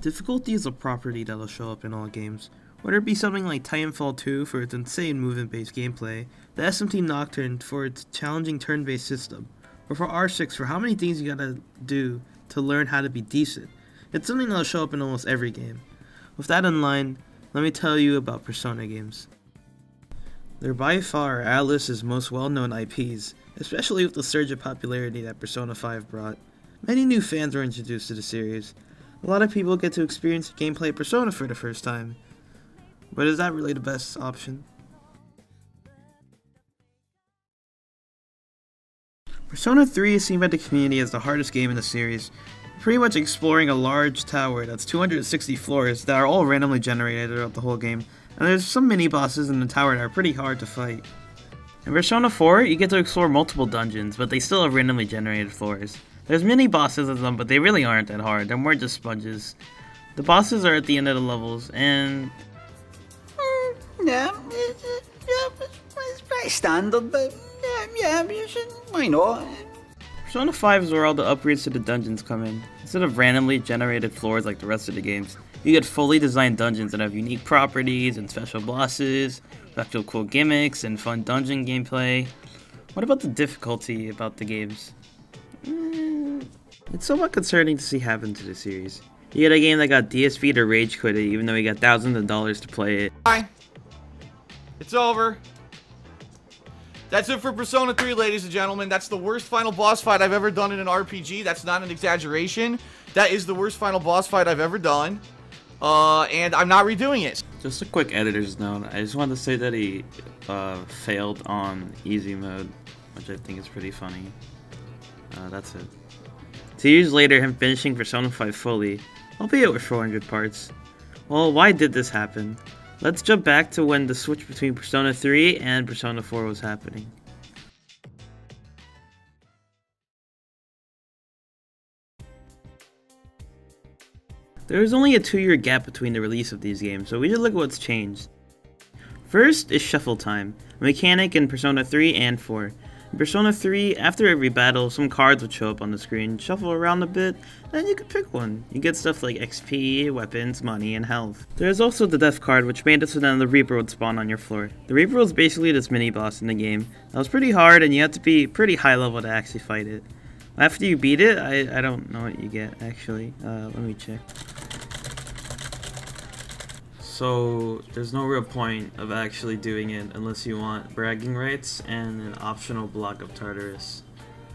Difficulty is a property that'll show up in all games. Whether it be something like Titanfall 2 for its insane movement-based gameplay, the SMT Nocturne for its challenging turn-based system, or for R6 for how many things you gotta do to learn how to be decent. It's something that'll show up in almost every game. With that in mind, let me tell you about Persona games. They're by far Atlus's most well-known IPs, especially with the surge of popularity that Persona 5 brought. Many new fans were introduced to the series. A lot of people get to experience the gameplay of Persona for the first time. But is that really the best option? Persona 3 is seen by the community as the hardest game in the series, pretty much exploring a large tower that's 260 floors that are all randomly generated throughout the whole game, and there's some mini-bosses in the tower that are pretty hard to fight. In Persona 4, you get to explore multiple dungeons, but they still have randomly generated floors. There's mini-bosses in them, but they really aren't that hard, they're more just sponges. The bosses are at the end of the levels, and... Yeah, it's pretty standard, but yeah, why not? Persona 5 is where all the upgrades to the dungeons come in. Instead of randomly generated floors like the rest of the games, you get fully designed dungeons that have unique properties and special bosses, with actual cool gimmicks and fun dungeon gameplay. What about the difficulty about the games? It's somewhat concerning to see happen to the series. You get a game that got DSP to rage quit it even though he got thousands of dollars to play it. Bye. It's over. That's it for Persona 3, ladies and gentlemen. That's the worst final boss fight I've ever done in an RPG. That's not an exaggeration. That is the worst final boss fight I've ever done. And I'm not redoing it. Just a quick editor's note. I just wanted to say that he failed on easy mode, which I think is pretty funny. That's it. 2 years later, him finishing Persona 5 fully, albeit with 400 parts. Well, why did this happen? Let's jump back to when the switch between Persona 3 and Persona 4 was happening. There was only a 2-year gap between the release of these games, so we should look at what's changed. First is shuffle time, a mechanic in Persona 3 and 4. In Persona 3, after every battle, some cards would show up on the screen, shuffle around a bit, and you could pick one. You get stuff like XP, weapons, money, and health. There is also the death card, which made it so then the Reaper would spawn on your floor. The Reaper was basically this mini-boss in the game. That was pretty hard, and you had to be pretty high level to actually fight it. After you beat it, I don't know what you get, actually. Let me check. So, there's no real point of actually doing it unless you want bragging rights and an optional block of Tartarus,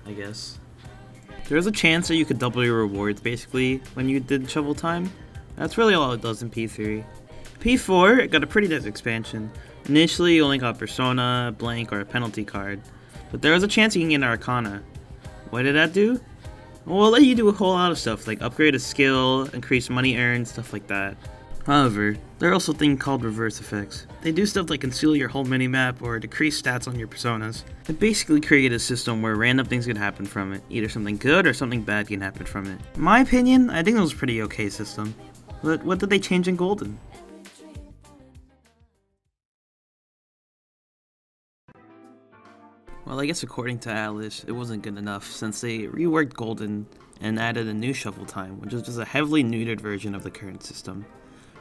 I guess. There's a chance that you could double your rewards, basically, when you did shovel time. That's really all it does in P3. P4, it got a pretty nice expansion. Initially, you only got Persona, Blank, or a penalty card. But there was a chance you can get an Arcana. What did that do? Well, it'll let you do a whole lot of stuff, like upgrade a skill, increase money earned, stuff like that. However, there are also things called reverse effects. They do stuff like conceal your whole minimap or decrease stats on your personas. It basically created a system where random things can happen from it. Either something good or something bad can happen from it. In my opinion, I think it was a pretty okay system. But what did they change in Golden? Well, I guess according to Atlus, it wasn't good enough since they reworked Golden and added a new shuffle time, which is just a heavily neutered version of the current system.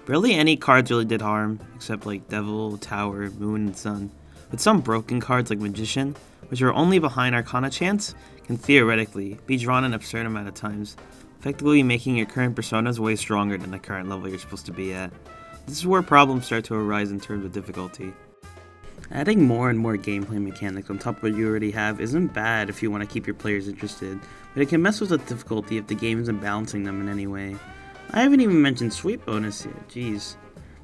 Barely any cards really did harm, except like Devil, Tower, Moon, and Sun. But some broken cards like Magician, which are only behind Arcana chance, can theoretically be drawn an absurd amount of times, effectively making your current personas way stronger than the current level you're supposed to be at. This is where problems start to arise in terms of difficulty. Adding more and more gameplay mechanics on top of what you already have isn't bad if you want to keep your players interested, but it can mess with the difficulty if the game isn't balancing them in any way. I haven't even mentioned sweep bonus yet, jeez.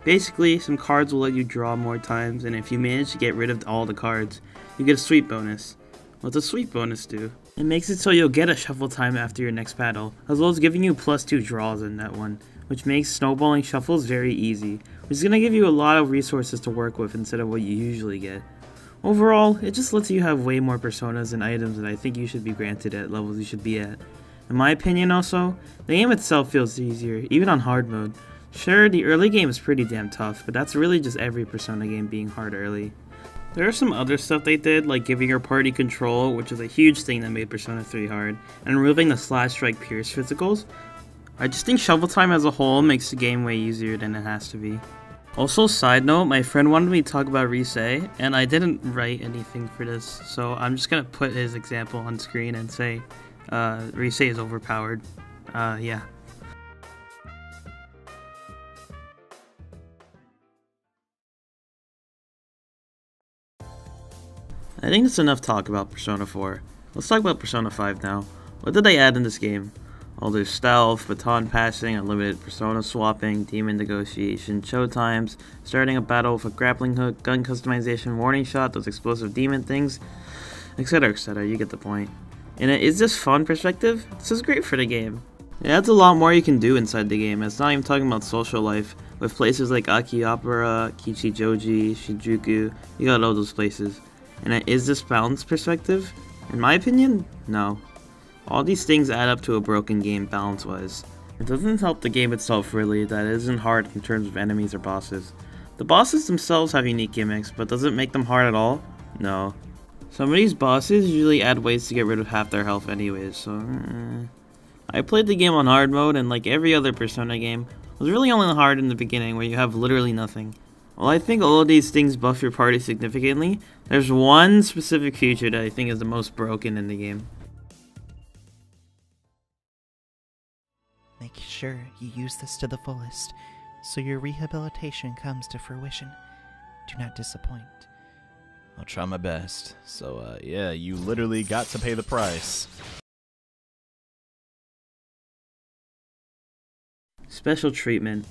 Basically, some cards will let you draw more times, and if you manage to get rid of all the cards, you get a sweep bonus. What's a sweep bonus do? It makes it so you'll get a shuffle time after your next battle, as well as giving you +2 draws in that one, which makes snowballing shuffles very easy, which is going to give you a lot of resources to work with instead of what you usually get. Overall, it just lets you have way more personas and items that I think you should be granted at levels you should be at. In my opinion also, the game itself feels easier, even on hard mode. Sure, the early game is pretty damn tough, but that's really just every Persona game being hard early. There are some other stuff they did, like giving your party control, which is a huge thing that made Persona 3 hard, and removing the Slash Strike Pierce physicals, I just think shovel time as a whole makes the game way easier than it has to be. Also, side note, my friend wanted me to talk about Risei, and I didn't write anything for this, so I'm just gonna put his example on screen and say, Risei is overpowered. Yeah. I think that's enough talk about Persona 4. Let's talk about Persona 5 now. What did they add in this game? All their stealth, baton passing, unlimited persona swapping, demon negotiation, showtimes, starting a battle with a grappling hook, gun customization, warning shot, those explosive demon things, etc, etc, you get the point. And is this fun perspective? This is great for the game. It adds a lot more you can do inside the game. It's not even talking about social life, with places like Akihabara, Kichijoji, Shinjuku, you got all those places. And is this balanced perspective? In my opinion, no. All these things add up to a broken game balance-wise. It doesn't help the game itself really that it isn't hard in terms of enemies or bosses. The bosses themselves have unique gimmicks, but does it make them hard at all? No. Some of these bosses usually add ways to get rid of half their health anyways, so... I played the game on hard mode, and like every other Persona game, was really only hard in the beginning where you have literally nothing. While I think all of these things buff your party significantly, there's one specific feature that I think is the most broken in the game. Make sure you use this to the fullest, so your rehabilitation comes to fruition. Do not disappoint. I'll try my best. So, yeah, you literally got to pay the price. Special treatment.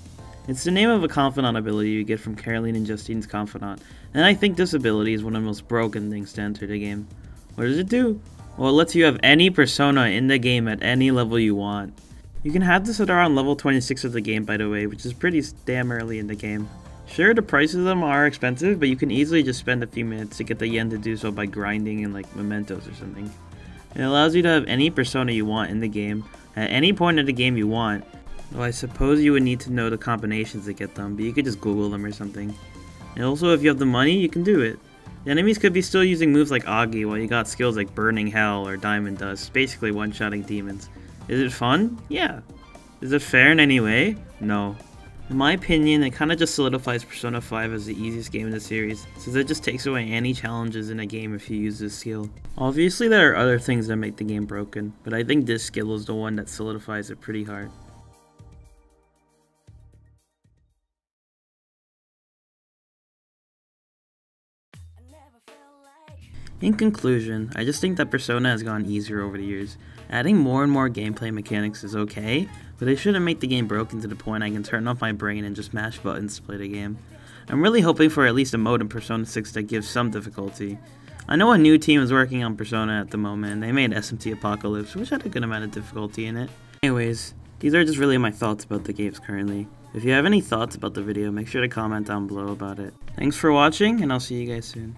It's the name of a confidant ability you get from Caroline and Justine's confidant, and I think this ability is one of the most broken things to enter the game. What does it do? Well, it lets you have any persona in the game at any level you want. You can have this at around level 26 of the game, by the way, which is pretty damn early in the game. Sure, the prices of them are expensive, but you can easily just spend a few minutes to get the yen to do so by grinding in like mementos or something. It allows you to have any persona you want in the game, at any point of the game you want. Though I suppose you would need to know the combinations to get them, but you could just Google them or something. And also, if you have the money, you can do it. The enemies could be still using moves like Agi, while you got skills like Burning Hell or Diamond Dust, basically one-shotting demons. Is it fun? Yeah. Is it fair in any way? No. In my opinion, it kinda just solidifies Persona 5 as the easiest game in the series, since it just takes away any challenges in a game if you use this skill. Obviously there are other things that make the game broken, but I think this skill is the one that solidifies it pretty hard. In conclusion, I just think that Persona has gotten easier over the years. Adding more and more gameplay mechanics is okay, but they shouldn't make the game broken to the point I can turn off my brain and just mash buttons to play the game. I'm really hoping for at least a mode in Persona 6 that gives some difficulty. I know a new team is working on Persona at the moment, and they made SMT Apocalypse, which had a good amount of difficulty in it. Anyways, these are just really my thoughts about the games currently. If you have any thoughts about the video, make sure to comment down below about it. Thanks for watching, and I'll see you guys soon.